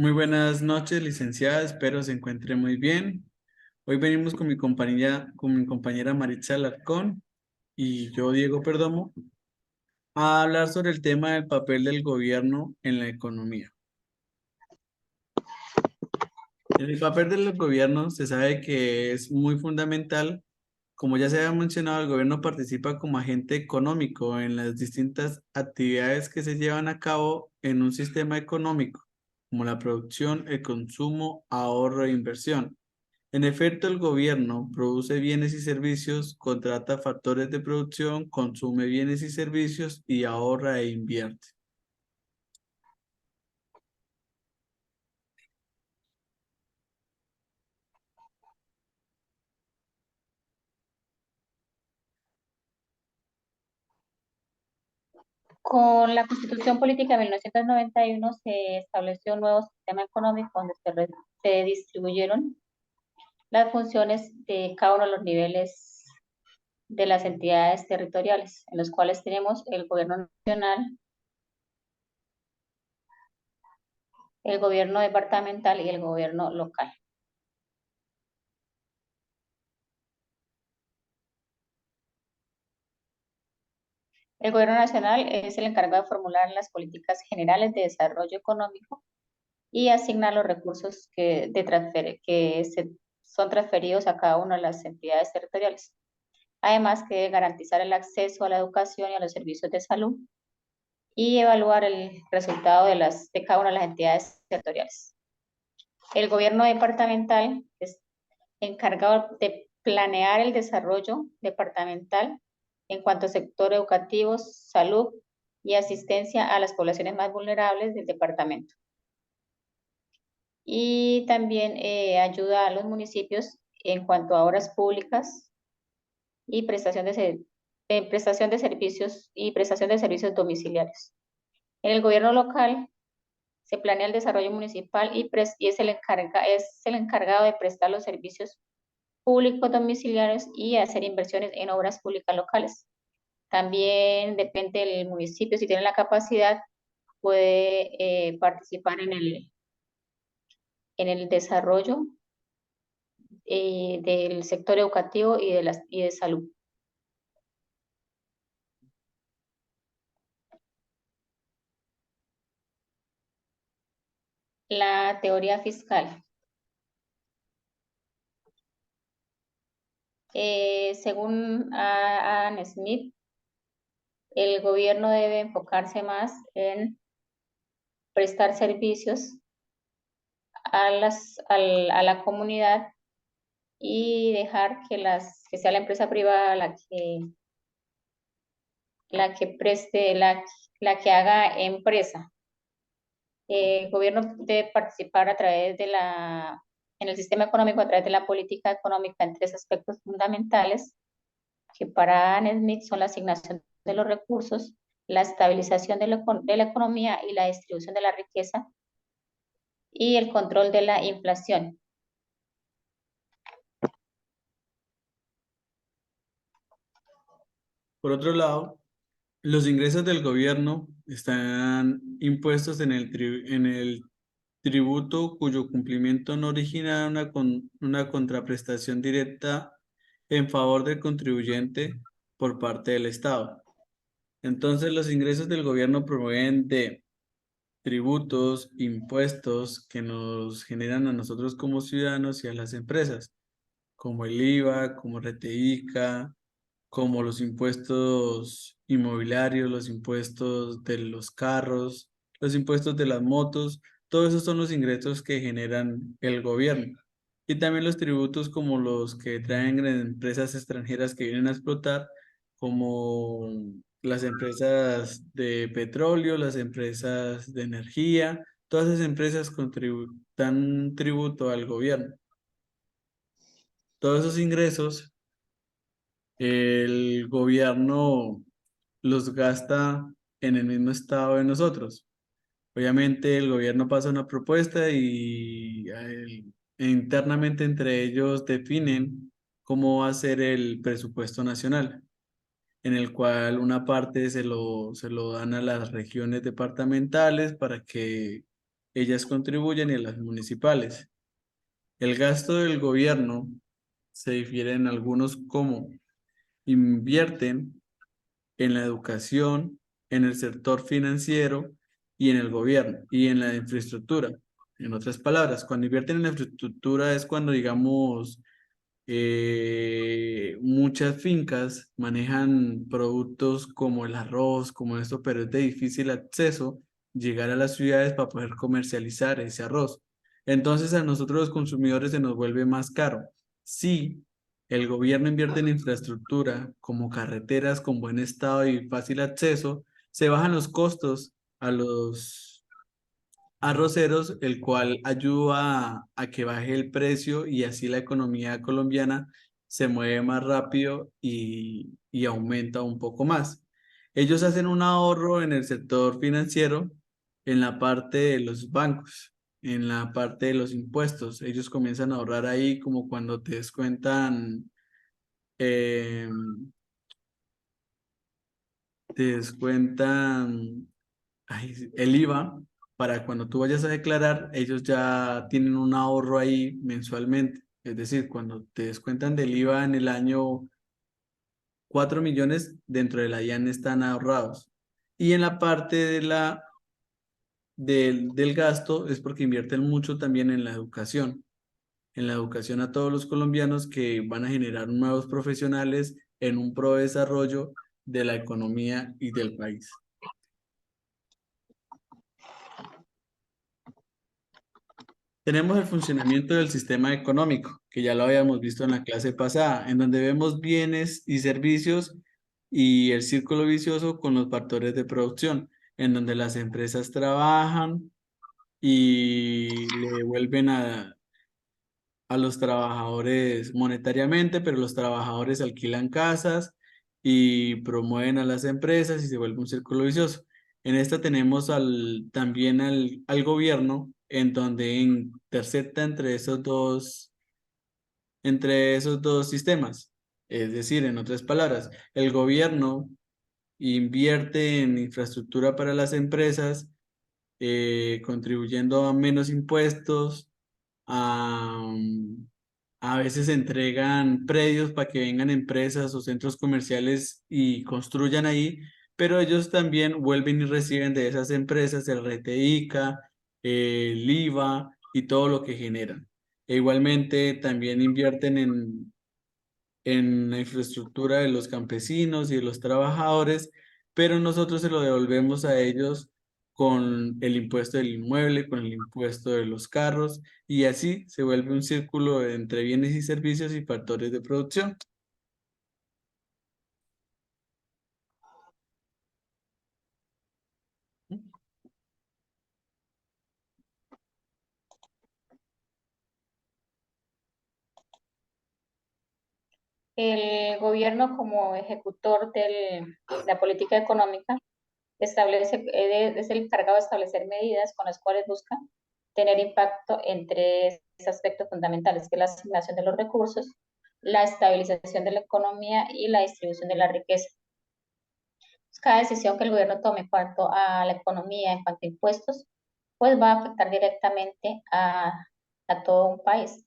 Muy buenas noches, licenciada. Espero se encuentre muy bien. Hoy venimos con mi compañera Maritza Alarcón y yo, Diego Perdomo, a hablar sobre el tema del papel del gobierno en la economía. El papel del gobierno se sabe que es muy fundamental. Como ya se había mencionado, el gobierno participa como agente económico en las distintas actividades que se llevan a cabo en un sistema económico, como la producción, el consumo, ahorro e inversión. En efecto, el gobierno produce bienes y servicios, contrata factores de producción, consume bienes y servicios y ahorra e invierte. Con la Constitución Política de 1991 se estableció un nuevo sistema económico donde se distribuyeron las funciones de cada uno de los niveles de las entidades territoriales, en los cuales tenemos el gobierno nacional, el gobierno departamental y el gobierno local. El gobierno nacional es el encargado de formular las políticas generales de desarrollo económico y asignar los recursos son transferidos a cada una de las entidades territoriales. Además que debe garantizar el acceso a la educación y a los servicios de salud y evaluar el resultado de cada una de las entidades territoriales. El gobierno departamental es encargado de planear el desarrollo departamental en cuanto al sector educativo, salud y asistencia a las poblaciones más vulnerables del departamento. Y también ayuda a los municipios en cuanto a obras públicas y prestación de servicios y prestación de servicios domiciliarios. En el gobierno local se planea el desarrollo municipal y es el encargado de prestar los servicios públicos domiciliarios y hacer inversiones en obras públicas locales. También depende del municipio, si tiene la capacidad, puede participar en el desarrollo del sector educativo y de salud. La teoría fiscal. Según Adam Smith, el gobierno debe enfocarse más en prestar servicios a la comunidad y dejar que sea la empresa privada la que preste, la que haga empresa. El gobierno debe participar en el sistema económico a través de la política económica en tres aspectos fundamentales, que para Adam Smith son la asignación de los recursos, la estabilización de la economía y la distribución de la riqueza y el control de la inflación. Por otro lado, los ingresos del gobierno están impuestos en el tributo cuyo cumplimiento no origina una contraprestación directa en favor del contribuyente por parte del Estado. Entonces, los ingresos del gobierno provienen de tributos, impuestos que nos generan a nosotros como ciudadanos y a las empresas, como el IVA, como RTICA, como los impuestos inmobiliarios, los impuestos de los carros, los impuestos de las motos. Todos esos son los ingresos que generan el gobierno. Y también los tributos como los que traen empresas extranjeras que vienen a explotar, como las empresas de petróleo, las empresas de energía. Todas esas empresas dan tributo al gobierno. Todos esos ingresos el gobierno los gasta en el mismo estado de nosotros. Obviamente el gobierno pasa una propuesta y internamente entre ellos definen cómo va a ser el presupuesto nacional, en el cual una parte se lo dan a las regiones departamentales para que ellas contribuyen y las municipales. El gasto del gobierno se difiere en algunos como invierten en la educación, en el sector financiero y en el gobierno y en la infraestructura. En otras palabras, cuando invierten en la infraestructura es cuando, digamos, muchas fincas manejan productos como el arroz, como esto, pero es de difícil acceso llegar a las ciudades para poder comercializar ese arroz. Entonces a nosotros los consumidores se nos vuelve más caro. Si el gobierno invierte en infraestructura como carreteras con buen estado y fácil acceso, se bajan los costos a los arroceros, el cual ayuda a que baje el precio y así la economía colombiana se mueve más rápido y aumenta un poco más. Ellos hacen un ahorro en el sector financiero, en la parte de los bancos, en la parte de los impuestos. Ellos comienzan a ahorrar ahí como cuando te descuentan, eh, te descuentan el IVA, para cuando tú vayas a declarar, ellos ya tienen un ahorro ahí mensualmente. Es decir, cuando te descuentan del IVA en el año 4 millones, dentro de la IAN están ahorrados. Y en la parte del gasto es porque invierten mucho también en la educación a todos los colombianos que van a generar nuevos profesionales en un pro desarrollo de la economía y del país. Tenemos el funcionamiento del sistema económico, que ya lo habíamos visto en la clase pasada, en donde vemos bienes y servicios y el círculo vicioso con los factores de producción, en donde las empresas trabajan y le devuelven a los trabajadores monetariamente, pero los trabajadores alquilan casas y promueven a las empresas y se vuelve un círculo vicioso. En esta tenemos también al gobierno, en donde intercepta entre esos dos sistemas. Es decir, en otras palabras, el gobierno invierte en infraestructura para las empresas, contribuyendo a menos impuestos, a, a veces entregan predios para que vengan empresas o centros comerciales y construyan ahí, pero ellos también vuelven y reciben de esas empresas el RTICA, el IVA y todo lo que generan. E igualmente también invierten en la infraestructura de los campesinos y de los trabajadores, pero nosotros se lo devolvemos a ellos con el impuesto del inmueble, con el impuesto de los carros, y así se vuelve un círculo entre bienes y servicios y factores de producción. El gobierno como ejecutor de la política económica es el encargado de establecer medidas con las cuales busca tener impacto en tres aspectos fundamentales, que es la asignación de los recursos, la estabilización de la economía y la distribución de la riqueza. Cada decisión que el gobierno tome en cuanto a la economía, en cuanto a impuestos, pues va a afectar directamente a todo un país.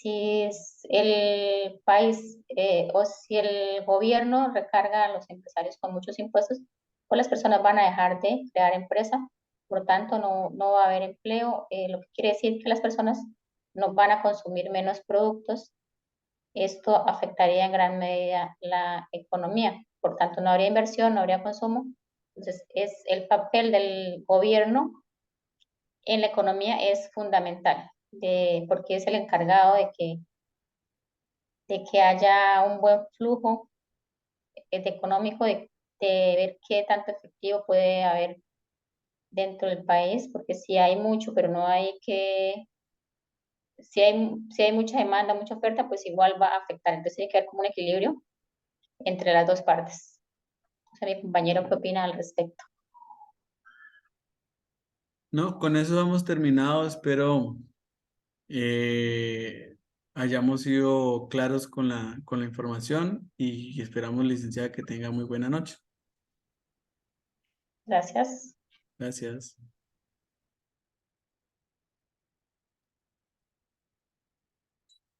Si el país o si el gobierno recarga a los empresarios con muchos impuestos, pues las personas van a dejar de crear empresa, por lo tanto no va a haber empleo, lo que quiere decir que las personas no van a consumir menos productos. Esto afectaría en gran medida la economía, por tanto no habría inversión, no habría consumo. Entonces es el papel del gobierno en la economía es fundamental, porque es el encargado de que haya un buen flujo económico, de ver qué tanto efectivo puede haber dentro del país, porque si hay mucho, pero no hay si hay mucha demanda, mucha oferta, pues igual va a afectar. Entonces tiene que haber como un equilibrio entre las dos partes. O sea, mi compañero, ¿qué opina al respecto? No, con eso hemos terminado. Espero eh, hayamos sido claros con la información y esperamos, licenciada, que tenga muy buena noche. Gracias. Gracias.